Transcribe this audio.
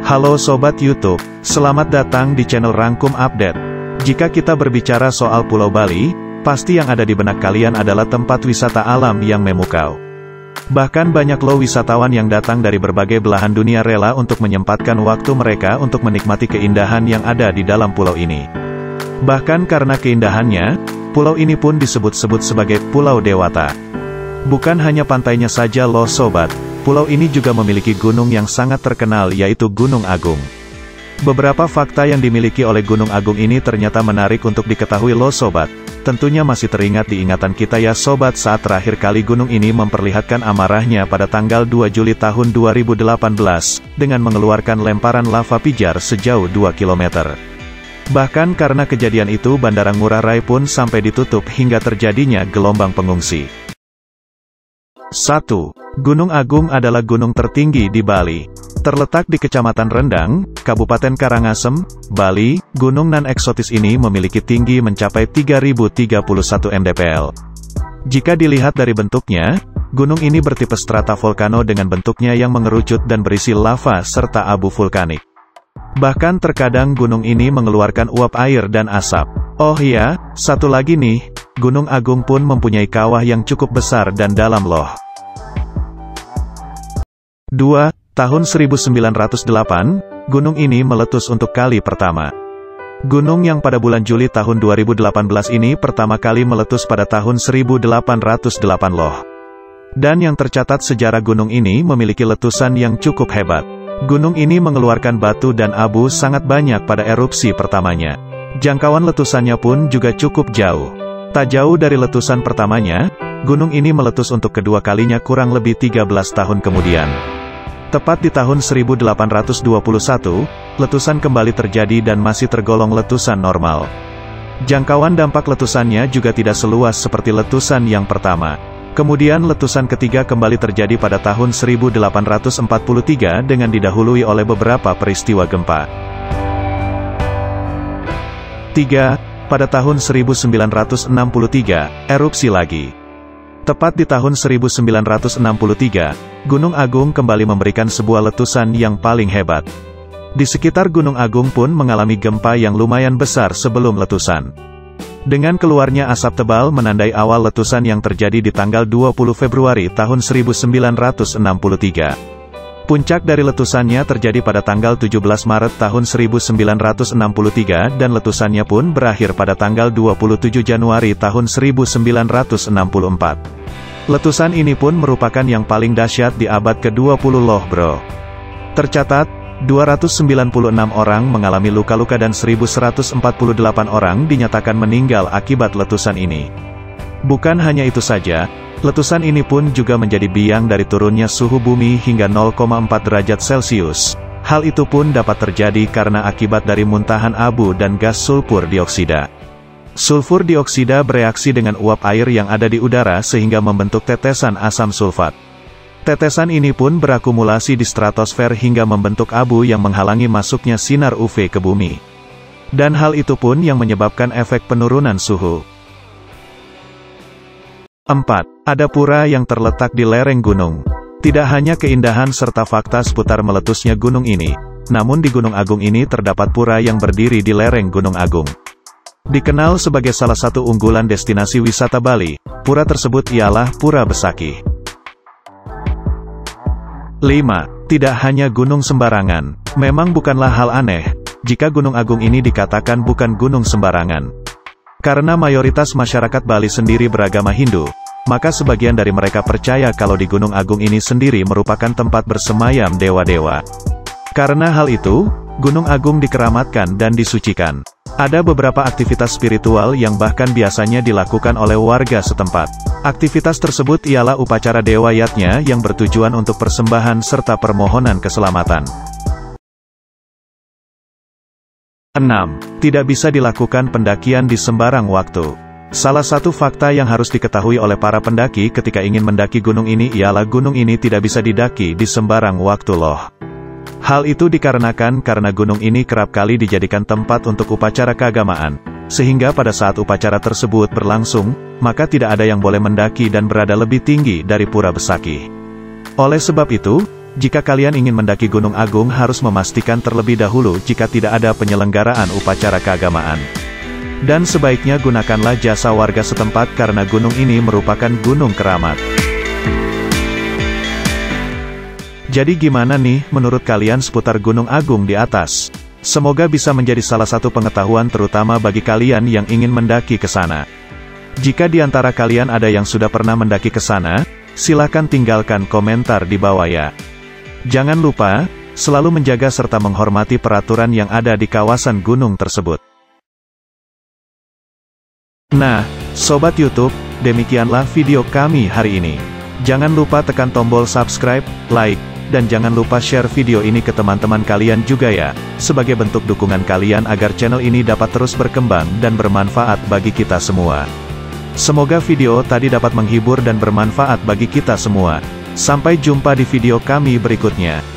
Halo Sobat YouTube, selamat datang di channel Rangkum Update. Jika kita berbicara soal Pulau Bali, pasti yang ada di benak kalian adalah tempat wisata alam yang memukau. Bahkan banyak loh wisatawan yang datang dari berbagai belahan dunia rela untuk menyempatkan waktu mereka untuk menikmati keindahan yang ada di dalam pulau ini. Bahkan karena keindahannya, pulau ini pun disebut-sebut sebagai Pulau Dewata. Bukan hanya pantainya saja loh sobat, pulau ini juga memiliki gunung yang sangat terkenal yaitu Gunung Agung. Beberapa fakta yang dimiliki oleh Gunung Agung ini ternyata menarik untuk diketahui loh sobat. Tentunya masih teringat di ingatan kita ya sobat saat terakhir kali gunung ini memperlihatkan amarahnya pada tanggal 2 Juli tahun 2018, dengan mengeluarkan lemparan lava pijar sejauh 2 km. Bahkan karena kejadian itu Bandara Ngurah Rai pun sampai ditutup hingga terjadinya gelombang pengungsi. 1. Gunung Agung adalah gunung tertinggi di Bali. Terletak di Kecamatan Rendang, Kabupaten Karangasem, Bali, gunung non-eksotis ini memiliki tinggi mencapai 3031 mdpl. Jika dilihat dari bentuknya, gunung ini bertipe strata volcano dengan bentuknya yang mengerucut dan berisi lava serta abu vulkanik. Bahkan terkadang gunung ini mengeluarkan uap air dan asap. Oh iya, satu lagi nih, Gunung Agung pun mempunyai kawah yang cukup besar dan dalam loh. 2. Tahun 1908, gunung ini meletus untuk kali pertama. Gunung yang pada bulan Juli tahun 2018 ini pertama kali meletus pada tahun 1808 loh. Dan yang tercatat sejarah gunung ini memiliki letusan yang cukup hebat. Gunung ini mengeluarkan batu dan abu sangat banyak pada erupsi pertamanya. Jangkauan letusannya pun juga cukup jauh. Tak jauh dari letusan pertamanya, gunung ini meletus untuk kedua kalinya kurang lebih 13 tahun kemudian. Tepat di tahun 1821, letusan kembali terjadi dan masih tergolong letusan normal. Jangkauan dampak letusannya juga tidak seluas seperti letusan yang pertama. Kemudian letusan ketiga kembali terjadi pada tahun 1843 dengan didahului oleh beberapa peristiwa gempa. 3. Pada tahun 1963, erupsi lagi. Tepat di tahun 1963, Gunung Agung kembali memberikan sebuah letusan yang paling hebat. Di sekitar Gunung Agung pun mengalami gempa yang lumayan besar sebelum letusan. Dengan keluarnya asap tebal menandai awal letusan yang terjadi di tanggal 20 Februari tahun 1963. Puncak dari letusannya terjadi pada tanggal 17 Maret tahun 1963 dan letusannya pun berakhir pada tanggal 27 Januari tahun 1964. Letusan ini pun merupakan yang paling dahsyat di abad ke-20 loh bro. Tercatat, 296 orang mengalami luka-luka dan 1148 orang dinyatakan meninggal akibat letusan ini. Bukan hanya itu saja, letusan ini pun juga menjadi biang dari turunnya suhu bumi hingga 0,4 derajat Celcius. Hal itu pun dapat terjadi karena akibat dari muntahan abu dan gas sulfur dioksida. Sulfur dioksida bereaksi dengan uap air yang ada di udara sehingga membentuk tetesan asam sulfat. Tetesan ini pun berakumulasi di stratosfer hingga membentuk abu yang menghalangi masuknya sinar UV ke bumi. Dan hal itu pun yang menyebabkan efek penurunan suhu. 4. Ada pura yang terletak di lereng gunung. Tidak hanya keindahan serta fakta seputar meletusnya gunung ini, namun di Gunung Agung ini terdapat pura yang berdiri di lereng Gunung Agung. Dikenal sebagai salah satu unggulan destinasi wisata Bali, pura tersebut ialah Pura Besakih. 5. Tidak hanya gunung sembarangan. Memang bukanlah hal aneh, jika Gunung Agung ini dikatakan bukan gunung sembarangan. Karena mayoritas masyarakat Bali sendiri beragama Hindu, maka sebagian dari mereka percaya kalau di Gunung Agung ini sendiri merupakan tempat bersemayam dewa-dewa. Karena hal itu, Gunung Agung dikeramatkan dan disucikan. Ada beberapa aktivitas spiritual yang bahkan biasanya dilakukan oleh warga setempat. Aktivitas tersebut ialah upacara dewa yatnya yang bertujuan untuk persembahan serta permohonan keselamatan. 6. Tidak bisa dilakukan pendakian di sembarang waktu. Salah satu fakta yang harus diketahui oleh para pendaki ketika ingin mendaki gunung ini ialah gunung ini tidak bisa didaki di sembarang waktu loh. Hal itu dikarenakan karena gunung ini kerap kali dijadikan tempat untuk upacara keagamaan, sehingga pada saat upacara tersebut berlangsung, maka tidak ada yang boleh mendaki dan berada lebih tinggi dari Pura Besakih. Oleh sebab itu, Jika kalian ingin mendaki Gunung Agung harus memastikan terlebih dahulu jika tidak ada penyelenggaraan upacara keagamaan. Dan sebaiknya gunakanlah jasa warga setempat karena gunung ini merupakan gunung keramat. Jadi gimana nih menurut kalian seputar Gunung Agung di atas? Semoga bisa menjadi salah satu pengetahuan terutama bagi kalian yang ingin mendaki ke sana. Jika di antara kalian ada yang sudah pernah mendaki ke sana, silakan tinggalkan komentar di bawah ya. Jangan lupa, selalu menjaga serta menghormati peraturan yang ada di kawasan gunung tersebut. Nah, Sobat YouTube, demikianlah video kami hari ini. Jangan lupa tekan tombol subscribe, like, dan jangan lupa share video ini ke teman-teman kalian juga ya, sebagai bentuk dukungan kalian agar channel ini dapat terus berkembang dan bermanfaat bagi kita semua. Semoga video tadi dapat menghibur dan bermanfaat bagi kita semua. Sampai jumpa di video kami berikutnya.